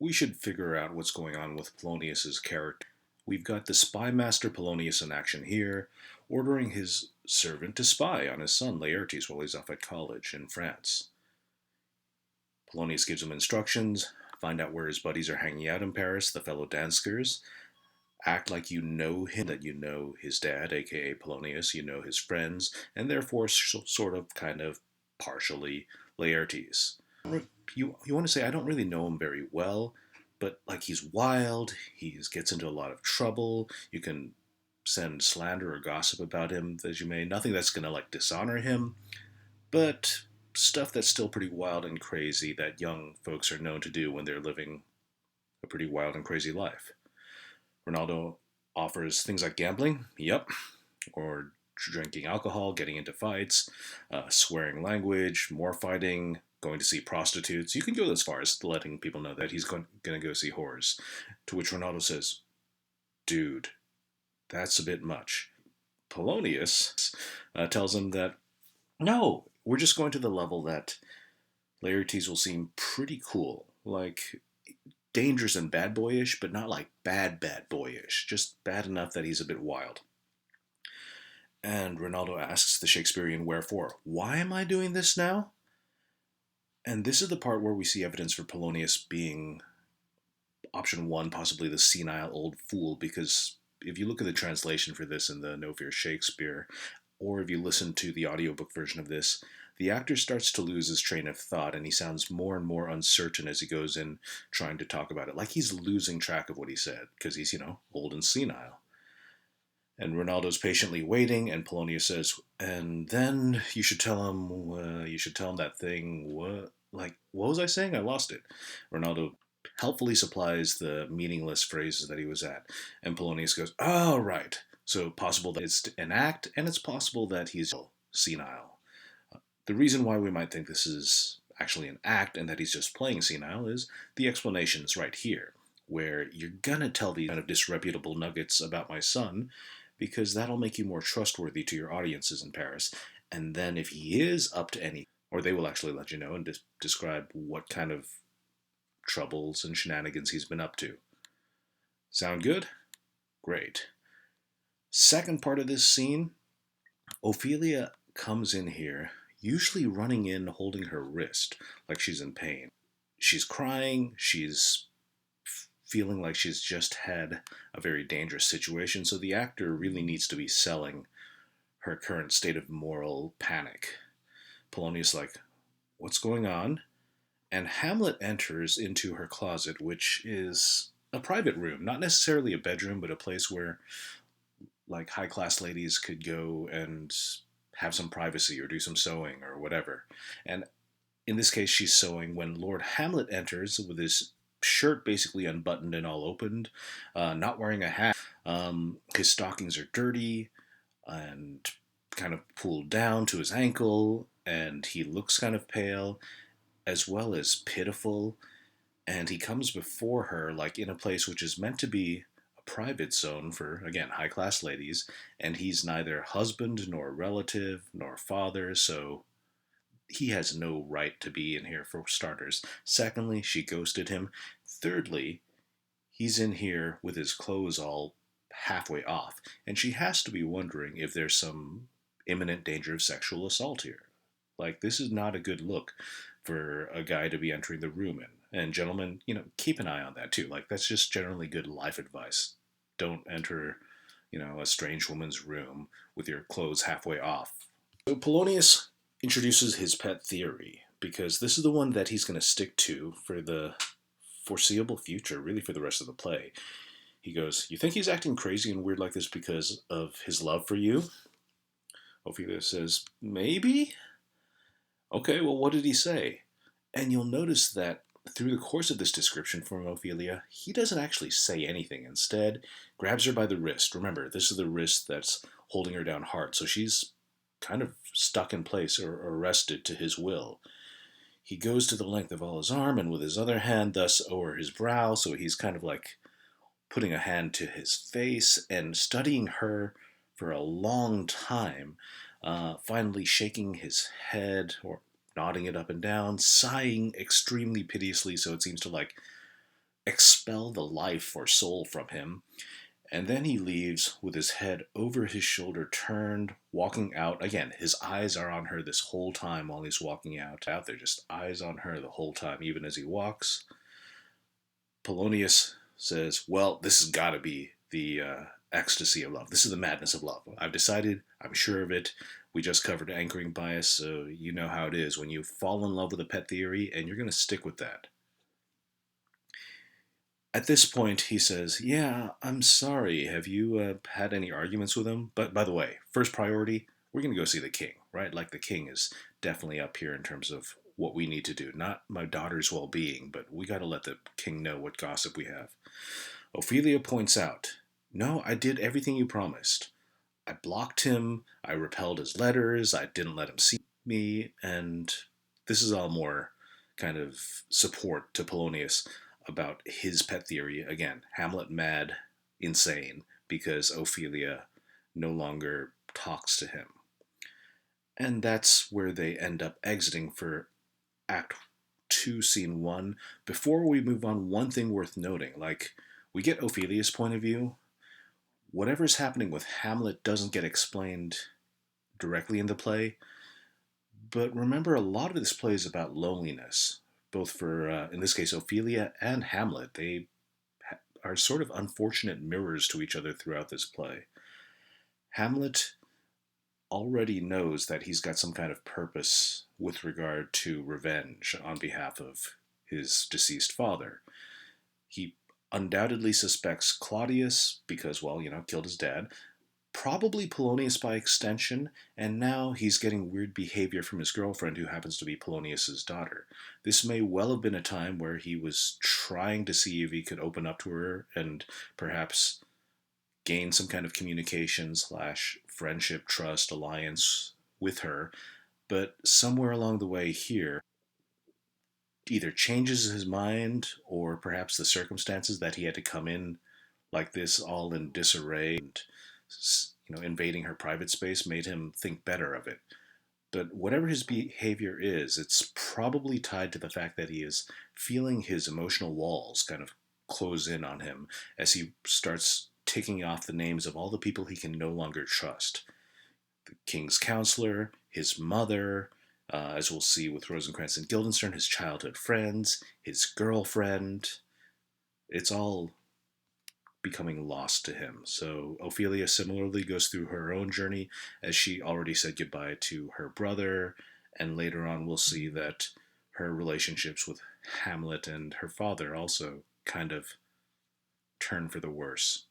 we should figure out what's going on with Polonius's character. We've got the spy master Polonius in action here, ordering his servant to spy on his son Laertes while he's off at college in France. Polonius gives him instructions, find out where his buddies are hanging out in Paris, the fellow Danskers, act like you know him, that you know his dad, aka Polonius, you know his friends, and therefore sort of kind of partially Laertes. You want to say, I don't really know him very well, but like he's wild, he gets into a lot of trouble, you can send slander or gossip about him as you may, nothing that's going to like dishonor him, but stuff that's still pretty wild and crazy that young folks are known to do when they're living a pretty wild and crazy life. Ronaldo offers things like gambling, yep, or drinking alcohol, getting into fights, swearing language, more fighting, going to see prostitutes. You can go as far as letting people know that he's going to go see whores. To which Ronaldo says, dude, that's a bit much. Polonius tells him that, no, we're just going to the level that Laertes will seem pretty cool. Like, dangerous and bad boyish, but not like bad boyish. Just bad enough that he's a bit wild. And Ronaldo asks the Shakespearean wherefore. Why am I doing this now? And this is the part where we see evidence for Polonius being option one, possibly the senile old fool, because if you look at the translation for this in the No Fear Shakespeare, or if you listen to the audiobook version of this, the actor starts to lose his train of thought and he sounds more and more uncertain as he goes in trying to talk about it, like he's losing track of what he said, because he's, old and senile. And Ronaldo's patiently waiting, and Polonius says, and then you should tell him that thing, what was I saying? I lost it. Ronaldo helpfully supplies the meaningless phrases that he was at, and Polonius goes, oh, right. So possible that it's an act, and it's possible that he's senile. The reason why we might think this is actually an act and that he's just playing senile is the explanation's right here, where you're gonna tell these kind of disreputable nuggets about my son, because that'll make you more trustworthy to your audiences in Paris. And then if he is up to any, or they will actually let you know and describe what kind of troubles and shenanigans he's been up to. Sound good? Great. Second part of this scene, Ophelia comes in here, usually running in holding her wrist like she's in pain. She's crying, she's feeling like she's just had a very dangerous situation, so the actor really needs to be selling her current state of moral panic. Polonius like, what's going on? And Hamlet enters into her closet, which is a private room, not necessarily a bedroom, but a place where like high-class ladies could go and have some privacy or do some sewing or whatever. And in this case, she's sewing when Lord Hamlet enters with his shirt basically unbuttoned and all opened, not wearing a hat. His stockings are dirty and kind of pulled down to his ankle, and he looks kind of pale as well as pitiful. And he comes before her like in a place which is meant to be a private zone for, again, high-class ladies, and he's neither husband nor relative nor father, so he has no right to be in here for starters. Secondly, she ghosted him. Thirdly, he's in here with his clothes all halfway off, and she has to be wondering if there's some imminent danger of sexual assault here. Like, this is not a good look for a guy to be entering the room in. And gentlemen, keep an eye on that too. Like, that's just generally good life advice. Don't enter, a strange woman's room with your clothes halfway off. So Polonius introduces his pet theory, because this is the one that he's going to stick to for the foreseeable future, really for the rest of the play. He goes, you think he's acting crazy and weird like this because of his love for you? Ophelia says, maybe? Okay, well, what did he say? And you'll notice that through the course of this description from Ophelia, he doesn't actually say anything. Instead, grabs her by the wrist. Remember, this is the wrist that's holding her down hard, so she's kind of stuck in place or arrested to his will. He goes to the length of all his arm, and with his other hand thus over his brow, so he's kind of like putting a hand to his face and studying her for a long time, finally shaking his head or nodding it up and down, sighing extremely piteously, so it seems to like expel the life or soul from him. And then he leaves with his head over his shoulder turned, walking out. Again, his eyes are on her this whole time while he's walking out. Out there, just eyes on her the whole time, even as he walks. Polonius says, well, this has got to be the ecstasy of love. This is the madness of love. I've decided, I'm sure of it. We just covered anchoring bias, so you know how it is when you fall in love with a pet theory and you're going to stick with that. At this point, he says, yeah, I'm sorry. Have you had any arguments with him? But by the way, first priority, we're going to go see the king, right? Like the king is definitely up here in terms of what we need to do. Not my daughter's well being, but we got to let the king know what gossip we have. Ophelia points out, no, I did everything you promised. I blocked him, I repelled his letters, I didn't let him see me, and this is all more kind of support to Polonius about his pet theory. Again, Hamlet mad, insane, because Ophelia no longer talks to him. And that's where they end up exiting for Act 2, Scene 1. Before we move on, one thing worth noting, like, we get Ophelia's point of view. Whatever's happening with Hamlet doesn't get explained directly in the play, but remember, a lot of this play is about loneliness, both for, in this case, Ophelia and Hamlet. They are sort of unfortunate mirrors to each other throughout this play. Hamlet already knows that he's got some kind of purpose with regard to revenge on behalf of his deceased father. He undoubtedly suspects Claudius because, well, killed his dad, probably Polonius by extension, and now he's getting weird behavior from his girlfriend who happens to be Polonius's daughter. This may well have been a time where he was trying to see if he could open up to her and perhaps gain some kind of communication slash friendship, trust, alliance with her, but somewhere along the way here, either changes his mind or perhaps the circumstances that he had to come in like this all in disarray and invading her private space made him think better of it. But whatever his behavior is, it's probably tied to the fact that he is feeling his emotional walls kind of close in on him as he starts ticking off the names of all the people he can no longer trust. The king's counselor, his mother, as we'll see with Rosencrantz and Guildenstern, his childhood friends, his girlfriend. It's all becoming lost to him. So Ophelia similarly goes through her own journey as she already said goodbye to her brother, and later on we'll see that her relationships with Hamlet and her father also kind of turn for the worse.